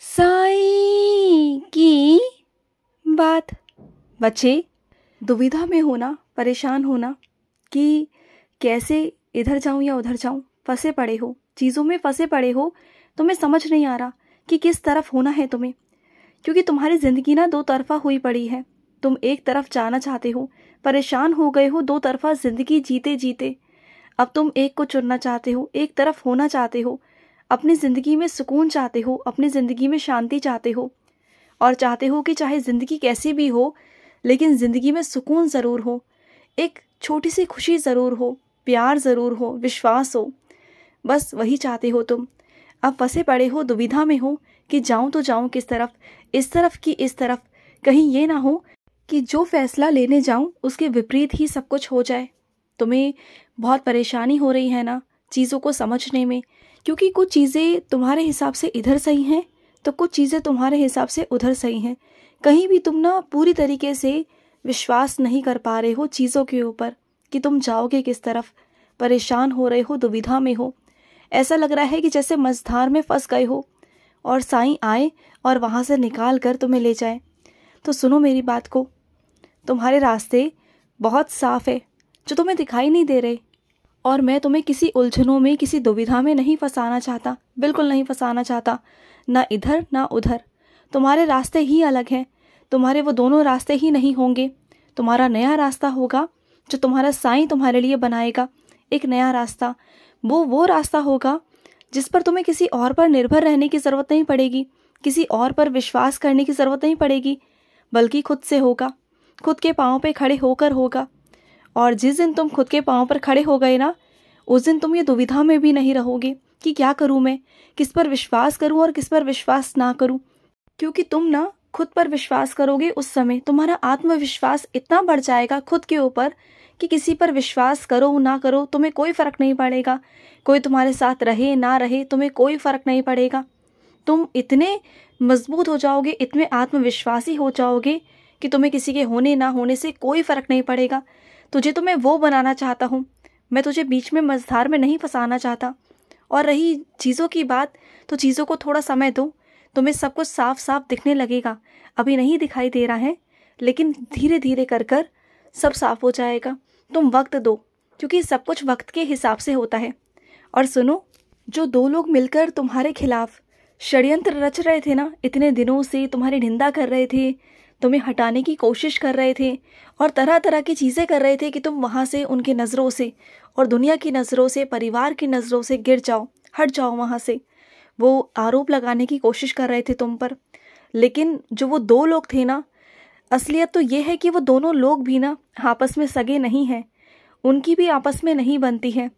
साईं की बात। बच्चे दुविधा में होना, परेशान होना कि कैसे इधर जाऊं या उधर जाऊं, फंसे पड़े हो, चीज़ों में फंसे पड़े हो, तुम्हें समझ नहीं आ रहा कि किस तरफ होना है तुम्हें, क्योंकि तुम्हारी ज़िंदगी ना दो तरफा हुई पड़ी है। तुम एक तरफ जाना चाहते हो, परेशान हो गए हो दो तरफा ज़िंदगी जीते जीते। अब तुम एक को चुनना चाहते हो, एक तरफ होना चाहते हो, अपनी ज़िंदगी में सुकून चाहते हो, अपनी ज़िंदगी में शांति चाहते हो, और चाहते हो कि चाहे ज़िंदगी कैसी भी हो लेकिन ज़िंदगी में सुकून ज़रूर हो, एक छोटी सी खुशी ज़रूर हो, प्यार ज़रूर हो, विश्वास हो। बस वही चाहते हो तुम। अब फंसे पड़े हो, दुविधा में हो कि जाऊं तो जाऊं किस तरफ, इस तरफ कि इस तरफ। कहीं ये ना हो कि जो फैसला लेने जाऊं उसके विपरीत ही सब कुछ हो जाए। तुम्हें बहुत परेशानी हो रही है ना चीज़ों को समझने में, क्योंकि कुछ चीज़ें तुम्हारे हिसाब से इधर सही हैं तो कुछ चीज़ें तुम्हारे हिसाब से उधर सही हैं। कहीं भी तुम ना पूरी तरीके से विश्वास नहीं कर पा रहे हो चीज़ों के ऊपर कि तुम जाओगे किस तरफ। परेशान हो रहे हो, दुविधा में हो, ऐसा लग रहा है कि जैसे मझधार में फंस गए हो और साईं आए और वहाँ से निकाल कर तुम्हें ले जाए। तो सुनो मेरी बात को, तुम्हारे रास्ते बहुत साफ है जो तुम्हें दिखाई नहीं दे रहे, और मैं तुम्हें किसी उलझनों में, किसी दुविधा में नहीं फंसाना चाहता, बिल्कुल नहीं फंसाना चाहता, ना इधर ना उधर। तुम्हारे रास्ते ही अलग हैं, तुम्हारे वो दोनों रास्ते ही नहीं होंगे। तुम्हारा नया रास्ता होगा जो तुम्हारा साईं तुम्हारे लिए बनाएगा, एक नया रास्ता। वो रास्ता होगा जिस पर तुम्हें किसी और पर निर्भर रहने की ज़रूरत नहीं पड़ेगी, किसी और पर विश्वास करने की ज़रूरत नहीं पड़ेगी, बल्कि खुद से होगा, खुद के पाँव पे खड़े होकर होगा। और जिस दिन तुम खुद के पाँव पर खड़े हो गए ना, उस दिन तुम ये दुविधा में भी नहीं रहोगे कि क्या करूँ मैं, किस पर विश्वास करूँ और किस पर विश्वास ना करूँ। क्योंकि तुम ना खुद पर विश्वास करोगे, उस समय तुम्हारा आत्मविश्वास इतना बढ़ जाएगा खुद के ऊपर कि किसी पर विश्वास करो ना करो तुम्हें कोई फ़र्क नहीं पड़ेगा। कोई तुम्हारे साथ रहे ना रहे तुम्हें कोई फ़र्क नहीं पड़ेगा। तुम इतने मजबूत हो जाओगे, इतने आत्मविश्वासी हो जाओगे कि तुम्हें किसी के होने ना होने से कोई फ़र्क नहीं पड़ेगा। तुझे तो मैं वो बनाना चाहता हूँ, मैं तुझे बीच में मझधार में नहीं फंसाना चाहता। और रही चीज़ों की बात, तो चीज़ों को थोड़ा समय दो, तुम्हें सब कुछ साफ साफ दिखने लगेगा। अभी नहीं दिखाई दे रहा है, लेकिन धीरे धीरे कर कर सब साफ हो जाएगा। तुम वक्त दो, क्योंकि सब कुछ वक्त के हिसाब से होता है। और सुनो, जो दो लोग मिलकर तुम्हारे खिलाफ षड्यंत्र रच रहे थे ना, इतने दिनों से तुम्हारी निंदा कर रहे थे, तुम्हें हटाने की कोशिश कर रहे थे और तरह तरह की चीज़ें कर रहे थे कि तुम वहाँ से, उनकी नज़रों से और दुनिया की नज़रों से, परिवार की नज़रों से गिर जाओ, हट जाओ वहाँ से। वो आरोप लगाने की कोशिश कर रहे थे तुम पर, लेकिन जो वो दो लोग थे ना, असलियत तो ये है कि वो दोनों लोग भी ना आपस में सगे नहीं हैं, उनकी भी आपस में नहीं बनती है।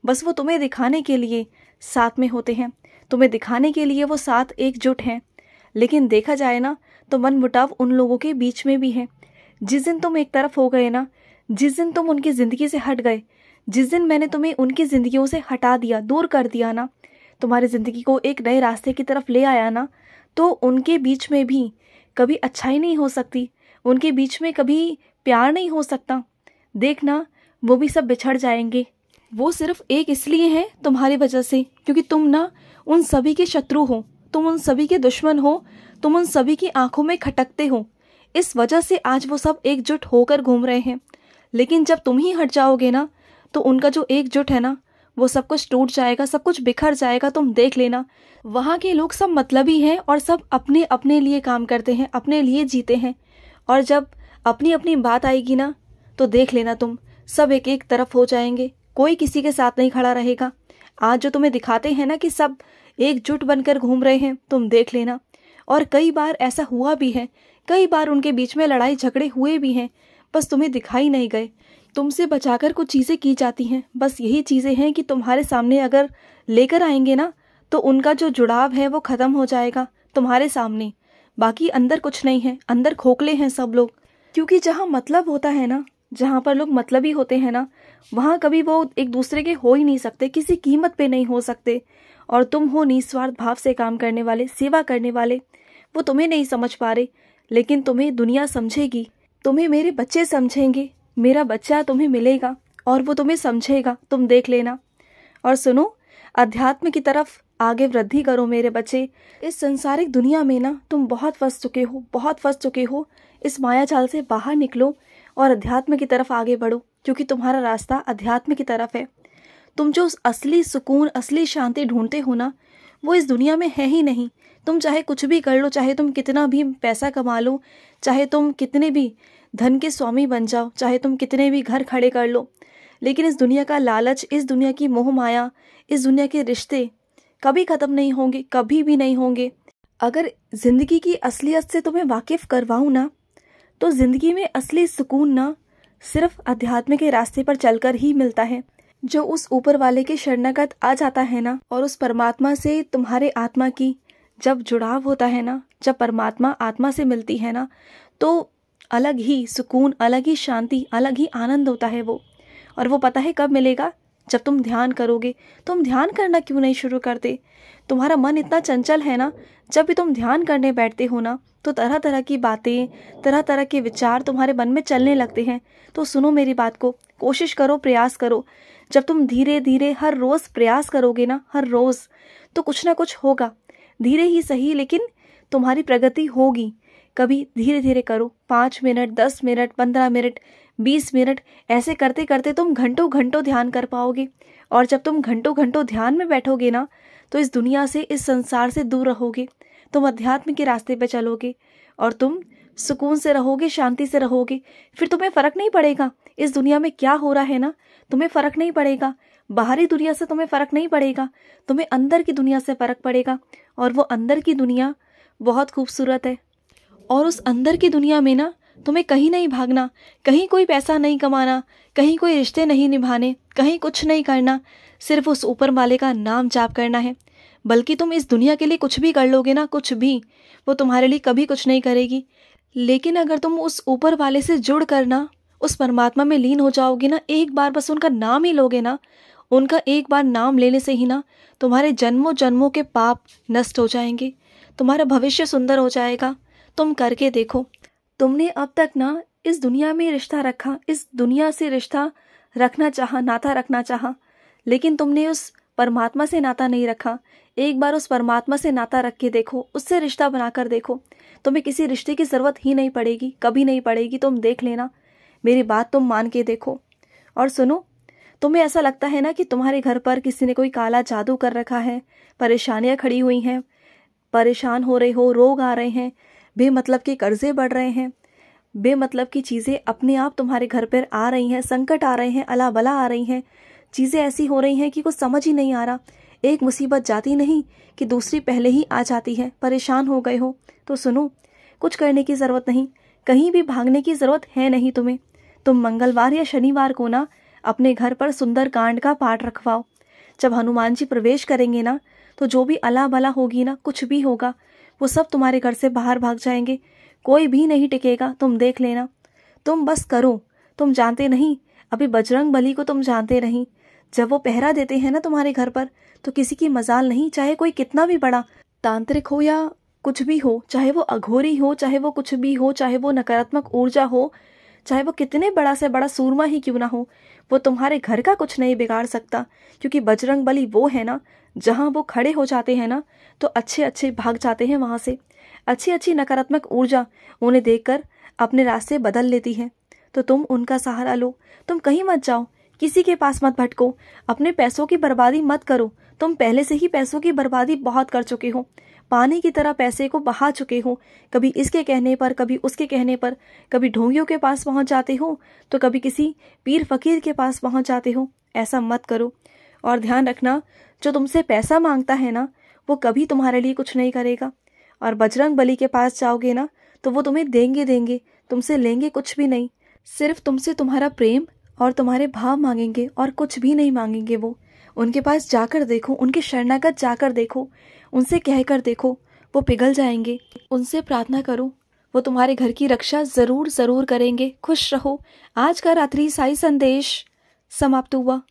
बस वो तुम्हें दिखाने के लिए साथ में होते हैं, तुम्हें दिखाने के लिए वो साथ एकजुट हैं, लेकिन देखा जाए ना तो मनमुटाव उन लोगों के बीच में भी है। जिस दिन तुम एक तरफ हो गए ना, जिस दिन तुम उनकी ज़िंदगी से हट गए, जिस दिन मैंने तुम्हें उनकी ज़िंदगियों से हटा दिया, दूर कर दिया ना, तुम्हारी ज़िंदगी को एक नए रास्ते की तरफ ले आया ना, तो उनके बीच में भी कभी अच्छाई नहीं हो सकती, उनके बीच में कभी प्यार नहीं हो सकता। देखना, वो भी सब बिछड़ जाएंगे। वो सिर्फ एक इसलिए है तुम्हारी वजह से, क्योंकि तुम ना उन सभी के शत्रु हो, तुम उन सभी के दुश्मन हो, तुम उन सभी की आंखों में खटकते हो। इस वजह से आज वो सब एकजुट होकर घूम रहे हैं। लेकिन जब तुम ही हट जाओगे ना, तो उनका जो एकजुट है ना, वो सब कुछ टूट जाएगा, सब कुछ बिखर जाएगा। तुम देख लेना, वहाँ के लोग सब मतलबी हैं और सब अपने अपने लिए काम करते हैं, अपने लिए जीते हैं। और जब अपनी अपनी बात आएगी ना, तो देख लेना तुम, सब एक एक तरफ हो जाएंगे, कोई किसी के साथ नहीं खड़ा रहेगा। आज जो तुम्हें दिखाते हैं ना कि सब एकजुट बनकर घूम रहे हैं, तुम देख लेना। और कई बार ऐसा हुआ भी है, कई बार उनके बीच में लड़ाई झगड़े हुए भी हैं, बस तुम्हें दिखाई नहीं गए। तुमसे बचाकर कुछ चीज़ें की जाती हैं, बस यही चीज़ें हैं कि तुम्हारे सामने अगर लेकर आएंगे ना, तो उनका जो जुड़ाव है वो ख़त्म हो जाएगा तुम्हारे सामने। बाकी अंदर कुछ नहीं है, अंदर खोखले हैं सब लोग। क्योंकि जहाँ मतलब होता है ना, जहाँ पर लोग मतलबी होते हैं ना, वहाँ कभी वो एक दूसरे के हो ही नहीं सकते, किसी कीमत पे नहीं हो सकते। और तुम हो निस्वार्थ भाव से काम करने वाले, सेवा करने वाले। वो तुम्हें नहीं समझ पा रहे, लेकिन तुम्हें दुनिया समझेगी, तुम्हें मेरे बच्चे समझेंगे, मेरा बच्चा तुम्हें मिलेगा और वो तुम्हें समझेगा, तुम देख लेना। और सुनो, अध्यात्म की तरफ आगे वृद्धि करो मेरे बच्चे। इस संसारिक दुनिया में ना तुम बहुत फंस चुके हो, बहुत फंस चुके हो। इस माया जाल से बाहर निकलो और अध्यात्म की तरफ आगे बढ़ो, क्योंकि तुम्हारा रास्ता अध्यात्म की तरफ है। तुम जो असली सुकून, असली शांति ढूंढते हो ना, वो इस दुनिया में है ही नहीं। तुम चाहे कुछ भी कर लो, चाहे तुम कितना भी पैसा कमा लो, चाहे तुम कितने भी धन के स्वामी बन जाओ, चाहे तुम कितने भी घर खड़े कर लो, लेकिन इस दुनिया का लालच, इस दुनिया की मोह माया, इस दुनिया के रिश्ते कभी ख़त्म नहीं होंगे, कभी भी नहीं होंगे। अगर ज़िंदगी की असलियत से तुम्हें वाकिफ़ करवाऊँ ना, तो ज़िंदगी में असली सुकून ना सिर्फ अध्यात्म के रास्ते पर चलकर ही मिलता है। जो उस ऊपर वाले के शरणागत आ जाता है ना, और उस परमात्मा से तुम्हारे आत्मा की जब जुड़ाव होता है ना, जब परमात्मा आत्मा से मिलती है ना, तो अलग ही सुकून, अलग ही शांति, अलग ही आनंद होता है वो। और वो पता है कब मिलेगा? जब तुम ध्यान करोगे। तुम ध्यान करना क्यों नहीं शुरू करते? तुम्हारा मन इतना चंचल है ना, जब भी तुम ध्यान करने बैठते हो ना, तो तरह तरह की बातें, तरह तरह के विचार तुम्हारे मन में चलने लगते हैं। तो सुनो मेरी बात को, कोशिश करो, प्रयास करो। जब तुम धीरे धीरे हर रोज़ प्रयास करोगे ना, हर रोज़, तो कुछ ना कुछ होगा। धीरे ही सही, लेकिन तुम्हारी प्रगति होगी। कभी धीरे धीरे करो, 5 मिनट, 10 मिनट, 15 मिनट, 20 मिनट, ऐसे करते करते तुम घंटों घंटों ध्यान कर पाओगे। और जब तुम घंटों घंटों ध्यान में बैठोगे ना, तो इस दुनिया से, इस संसार से दूर रहोगे। तुम अध्यात्म के रास्ते पे चलोगे और तुम सुकून से रहोगे, शांति से रहोगे। फिर तुम्हें फ़र्क नहीं पड़ेगा इस दुनिया में क्या हो रहा है ना, तुम्हें फ़र्क नहीं पड़ेगा। बाहरी दुनिया से तुम्हें फ़र्क नहीं पड़ेगा, तुम्हें अंदर की दुनिया से फ़र्क पड़ेगा। और वो अंदर की दुनिया बहुत खूबसूरत है। और उस अंदर की दुनिया में ना तुम्हें कहीं नहीं भागना, कहीं कोई पैसा नहीं कमाना, कहीं कोई रिश्ते नहीं निभाने, कहीं कुछ नहीं करना। सिर्फ उस ऊपर वाले का नाम जाप करना है। बल्कि तुम इस दुनिया के लिए कुछ भी कर लोगे ना, कुछ भी, वो तुम्हारे लिए कभी कुछ नहीं करेगी। लेकिन अगर तुम उस ऊपर वाले से जुड़ कर ना, उस परमात्मा में लीन हो जाओगे ना, एक बार बस उनका नाम ही लोगे ना, उनका एक बार नाम लेने से ही ना तुम्हारे जन्मों जन्मों के पाप नष्ट हो जाएंगे, तुम्हारा भविष्य सुंदर हो जाएगा। तुम करके देखो। तुमने अब तक ना इस दुनिया में रिश्ता रखा, इस दुनिया से रिश्ता रखना चाहा, नाता रखना चाहा, लेकिन तुमने उस परमात्मा से नाता नहीं रखा। एक बार उस परमात्मा से नाता रख के देखो, उससे रिश्ता बनाकर देखो। तुम्हें किसी रिश्ते की ज़रूरत ही नहीं पड़ेगी, कभी नहीं पड़ेगी। तुम देख लेना, मेरी बात तुम मान के देखो। और सुनो, तुम्हें ऐसा लगता है ना कि तुम्हारे घर पर किसी ने कोई काला जादू कर रखा है, परेशानियाँ खड़ी हुई हैं, परेशान हो रहे हो, रोग आ रहे हैं, बेमतलब के कर्जे बढ़ रहे हैं, बेमतलब की चीज़ें अपने आप तुम्हारे घर पर आ रही हैं, संकट आ रहे हैं, अला बला आ रही हैं, चीज़ें ऐसी हो रही हैं कि कुछ समझ ही नहीं आ रहा। एक मुसीबत जाती नहीं कि दूसरी पहले ही आ जाती है। परेशान हो गए हो तो सुनो, कुछ करने की ज़रूरत नहीं, कहीं भी भागने की ज़रूरत है नहीं तुम्हें। तुम मंगलवार या शनिवार को ना अपने घर पर सुंदर कांड का पाठ रखवाओ। जब हनुमान जी प्रवेश करेंगे ना, तो जो भी अला बला होगी ना, कुछ भी होगा, वो सब तुम्हारे घर से बाहर भाग जाएंगे। कोई भी नहीं टिकेगा, तुम देख लेना। तुम बस करो। तुम जानते नहीं, अभी बजरंग बली को तुम जानते नहीं, जब वो पहरा देते हैं ना तुम्हारे घर पर, तो किसी की मजाल नहीं, चाहे कोई कितना भी बड़ा तांत्रिक हो या कुछ भी हो, चाहे वो अघोरी हो, चाहे वो कुछ भी हो, चाहे वो नकारात्मक ऊर्जा हो, चाहे वो कितने बड़ा से बड़ा सूरमा ही क्यों ना हो, वो तुम्हारे घर का कुछ नहीं बिगाड़ सकता। क्योंकि बजरंग बली वो है ना, जहाँ वो खड़े हो जाते हैं ना, तो अच्छे अच्छे भाग जाते हैं वहाँ से। अच्छी अच्छी नकारात्मक ऊर्जा उन्हें देखकर अपने रास्ते बदल लेती है। तो तुम उनका सहारा लो। तुम कहीं मत जाओ, किसी के पास मत भटको, अपने पैसों की बर्बादी मत करो। तुम पहले से ही पैसों की बर्बादी बहुत कर चुके हो, पानी की तरह पैसे को बहा चुके हो। कभी इसके कहने पर, कभी उसके कहने पर, कभी ढोंगियों के पास पहुंच जाते हो, तो कभी किसी पीर फकीर के पास पहुंच जाते हो। ऐसा मत करो। और ध्यान रखना, जो तुमसे पैसा मांगता है ना, वो कभी तुम्हारे लिए कुछ नहीं करेगा। और बजरंग बली के पास जाओगे ना, तो वो तुम्हें देंगे, तुमसे लेंगे कुछ भी नहीं। सिर्फ तुमसे तुम्हारा प्रेम और तुम्हारे भाव मांगेंगे, और कुछ भी नहीं मांगेंगे। वो उनके पास जाकर देखो, उनके शरणागत जाकर देखो, उनसे कहकर देखो, वो पिघल जाएंगे। उनसे प्रार्थना करो, वो तुम्हारे घर की रक्षा ज़रूर ज़रूर करेंगे। खुश रहो। आज का रात्रि साई संदेश समाप्त हुआ।